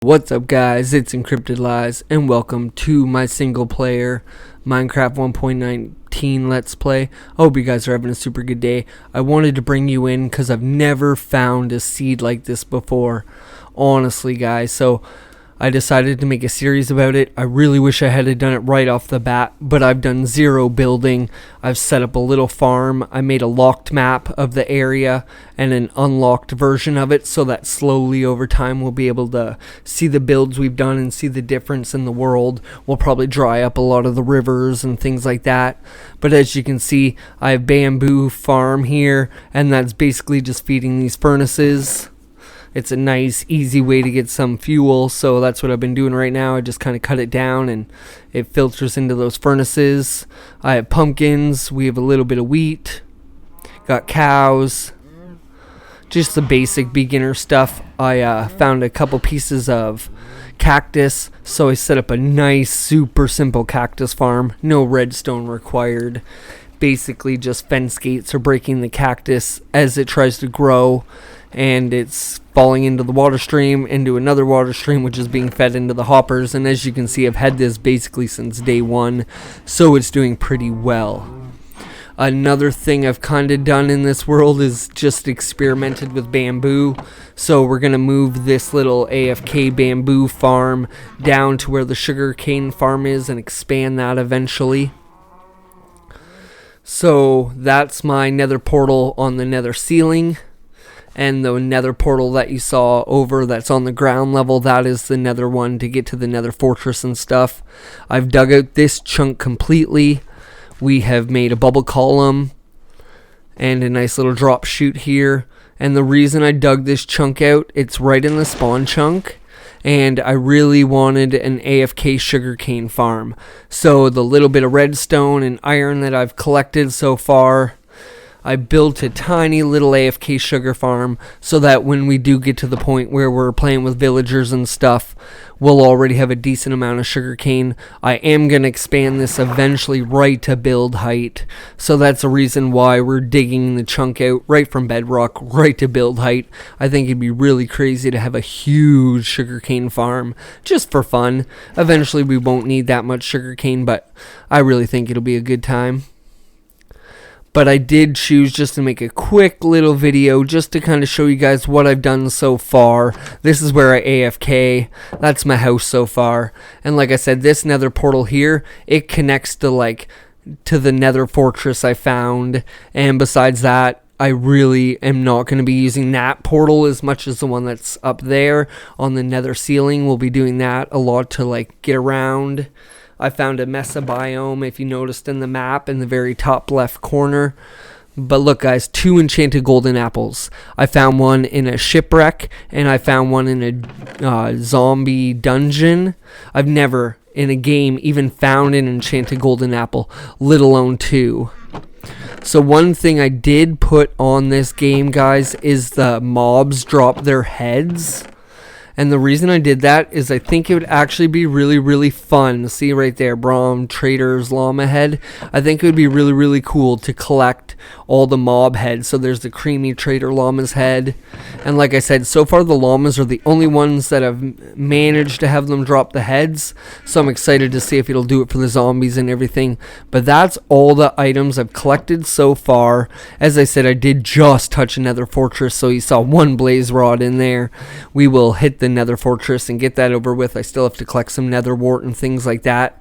What's up guys, it's Encrypted Lies and welcome to my single player Minecraft 1.19 Let's Play. I hope you guys are having a super good day. I wanted to bring you in because I've never found a seed like this before, honestly guys, so I decided to make a series about it. I really wish I had done it right off the bat, but I've done zero building. I've set up a little farm. I made a locked map of the area and an unlocked version of it so that slowly over time we'll be able to see the builds we've done and see the difference in the world. We'll probably dry up a lot of the rivers and things like that. But as you can see, I have bamboo farm here, and that's basically just feeding these furnaces. It's a nice, easy way to get some fuel, so that's what I've been doing right now. I just kind of cut it down and it filters into those furnaces. I have pumpkins, we have a little bit of wheat, got cows, just the basic beginner stuff. I found a couple pieces of cactus, so I set up a nice, super simple cactus farm. No redstone required. Basically just fence gates are breaking the cactus as it tries to grow, and it's falling into the water stream, into another water stream which is being fed into the hoppers. And as you can see, I've had this basically since day one, so it's doing pretty well. Another thing I've kind of done in this world is just experimented with bamboo. So we're going to move this little AFK bamboo farm down to where the sugarcane farm is and expand that eventually. So that's my nether portal on the nether ceiling, and the nether portal that you saw over that's on the ground level, that is the nether one to get to the nether fortress and stuff. I've dug out this chunk completely. We have made a bubble column and a nice little drop chute here, and the reason I dug this chunk out, it's right in the spawn chunk, and I really wanted an AFK sugarcane farm. So the little bit of redstone and iron that I've collected so far, I built a tiny little AFK sugar farm so that when we do get to the point where we're playing with villagers and stuff, we'll already have a decent amount of sugarcane. I am going to expand this eventually right to build height, so that's the reason why we're digging the chunk out right from bedrock right to build height. I think it'd be really crazy to have a huge sugarcane farm just for fun. Eventually we won't need that much sugarcane, but I really think it'll be a good time. But I did choose just to make a quick little video just to kind of show you guys what I've done so far. This is where I AFK. That's my house so far. And like I said, this nether portal here, it connects to the nether fortress I found. And besides that, I really am not going to be using that portal as much as the one that's up there on the nether ceiling. We'll be doing that a lot to get around. I found a mesa biome, if you noticed in the map, in the very top left corner. But look guys, 2 enchanted golden apples. I found one in a shipwreck, and I found one in a zombie dungeon. I've never, in a game, even found an enchanted golden apple, let alone 2. So one thing I did put on this game, guys, is the mobs drop their heads. And the reason I did that is I think it would actually be really fun. See right there, Braum, Trader's Llama head. I think it would be really cool to collect all the mob heads. So there's the creamy Trader Llama's head. And like I said, so far the llamas are the only ones that have managed to have them drop the heads. So I'm excited to see if it'll do it for the zombies and everything. But that's all the items I've collected so far. As I said, I did just touch another fortress, so you saw one blaze rod in there. We will hit the nether fortress and get that over with. I still have to collect some nether wart and things like that.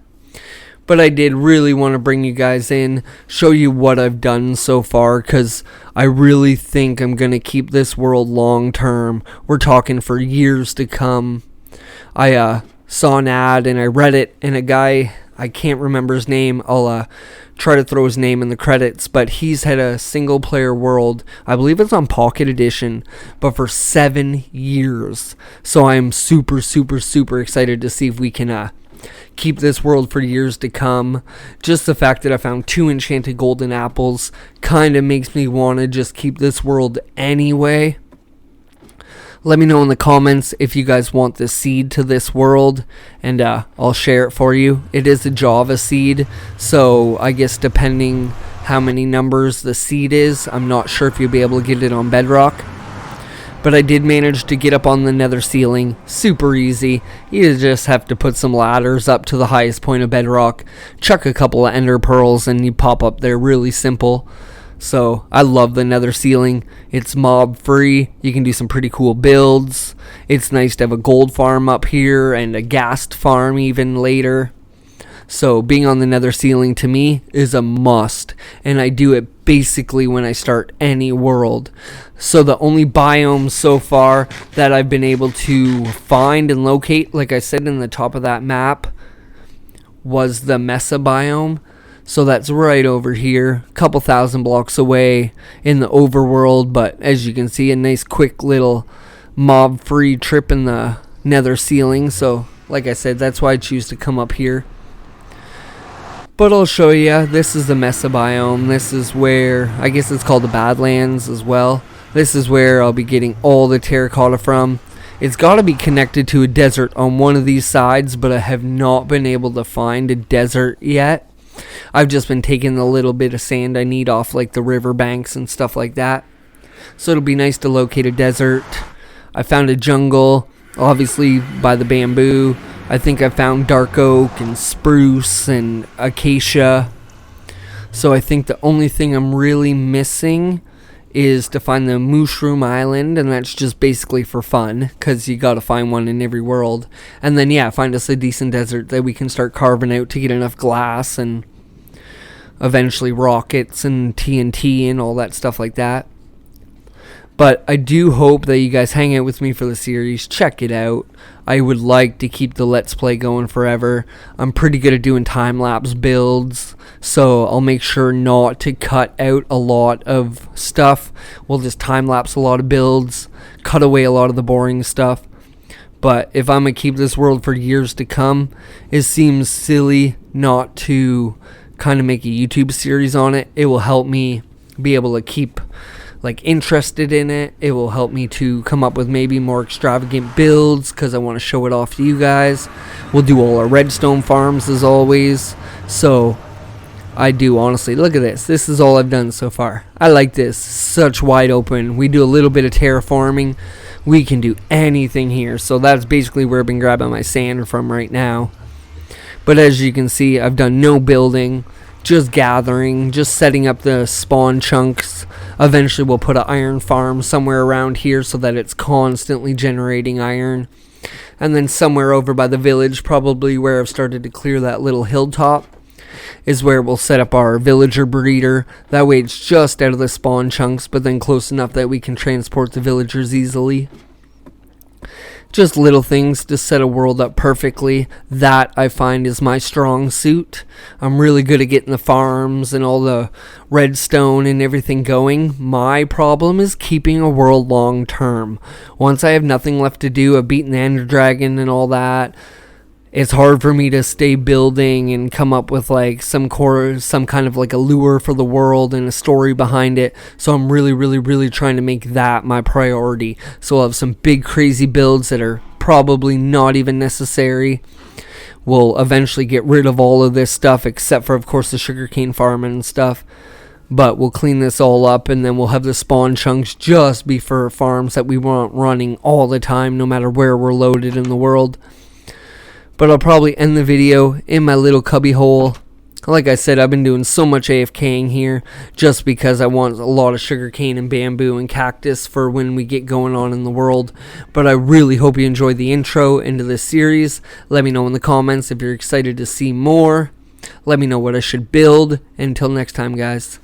But I did really want to bring you guys in, show you what I've done so far, because I really think I'm going to keep this world long term. We're talking for years to come. I saw an ad and I read it, and a guy, I can't remember his name, I'll try to throw his name in the credits, but he's had a single player world, I believe it's on Pocket Edition, but for 7 years. So I'm super excited to see if we can keep this world for years to come. Just the fact that I found 2 enchanted golden apples kind of makes me want to just keep this world anyway. Let me know in the comments if you guys want this seed to this world, and I'll share it for you. It is a Java seed, so I guess depending how many numbers the seed is, I'm not sure if you'll be able to get it on Bedrock. But I did manage to get up on the nether ceiling. Super easy. You just have to put some ladders up to the highest point of bedrock, chuck a couple of ender pearls, and you pop up there. Really simple. So I love the nether ceiling. It's mob free. You can do some pretty cool builds. It's nice to have a gold farm up here and a ghast farm even later. So being on the nether ceiling to me is a must, and I do it basically when I start any world. So the only biomes so far that I've been able to find and locate, like I said in the top of that map, was the Mesa biome. So that's right over here, a couple thousand blocks away in the overworld, but as you can see, a nice quick little mob free trip in the nether ceiling. So like I said, that's why I choose to come up here. But I'll show you. This is the Mesa biome. This is where, I guess it's called the Badlands as well. This is where I'll be getting all the terracotta from. It's got to be connected to a desert on one of these sides, but I have not been able to find a desert yet. I've just been taking the little bit of sand I need off like the river banks and stuff like that. So it'll be nice to locate a desert. I found a jungle, obviously by the bamboo. I think I found dark oak and spruce and acacia. So I think the only thing I'm really missing is to find the mushroom island, and that's just basically for fun because you gotta find one in every world. And then yeah, find us a decent desert that we can start carving out to get enough glass and eventually rockets and TNT and all that stuff like that. But I do hope that you guys hang out with me for the series. Check it out. I would like to keep the Let's Play going forever. I'm pretty good at doing time-lapse builds, so I'll make sure not to cut out a lot of stuff. We'll just time-lapse a lot of builds, cut away a lot of the boring stuff. But if I'm going to keep this world for years to come, it seems silly not to kind of make a YouTube series on it. It will help me be able to keep interested in it. It will help me to come up with maybe more extravagant builds because I want to show it off to you guys. We'll do all our redstone farms as always. So I do honestly, look at this. This is all I've done so far. I like this. Such wide open. We do a little bit of terraforming. We can do anything here. So that's basically where I've been grabbing my sand from right now. But as you can see, I've done no building. Just gathering, just setting up the spawn chunks. Eventually we'll put an iron farm somewhere around here so that it's constantly generating iron. And then somewhere over by the village, probably where I've started to clear that little hilltop, is where we'll set up our villager breeder. That way it's just out of the spawn chunks, but then close enough that we can transport the villagers easily. Just little things to set a world up perfectly. That I find is my strong suit. I'm really good at getting the farms and all the redstone and everything going. My problem is keeping a world long term. Once I have nothing left to do, I've beaten the Ender Dragon and all that. It's hard for me to stay building and come up with some kind of a lure for the world and a story behind it. So I'm really trying to make that my priority. So I'll have some big crazy builds that are probably not even necessary. We'll eventually get rid of all of this stuff except for, of course, the sugarcane farming and stuff. But we'll clean this all up, and then we'll have the spawn chunks just be for farms that we want running all the time, no matter where we're loaded in the world. But I'll probably end the video in my little cubby hole. Like I said, I've been doing so much AFKing here just because I want a lot of sugarcane and bamboo and cactus for when we get going on in the world. But I really hope you enjoyed the intro into this series. Let me know in the comments if you're excited to see more. Let me know what I should build. Until next time, guys.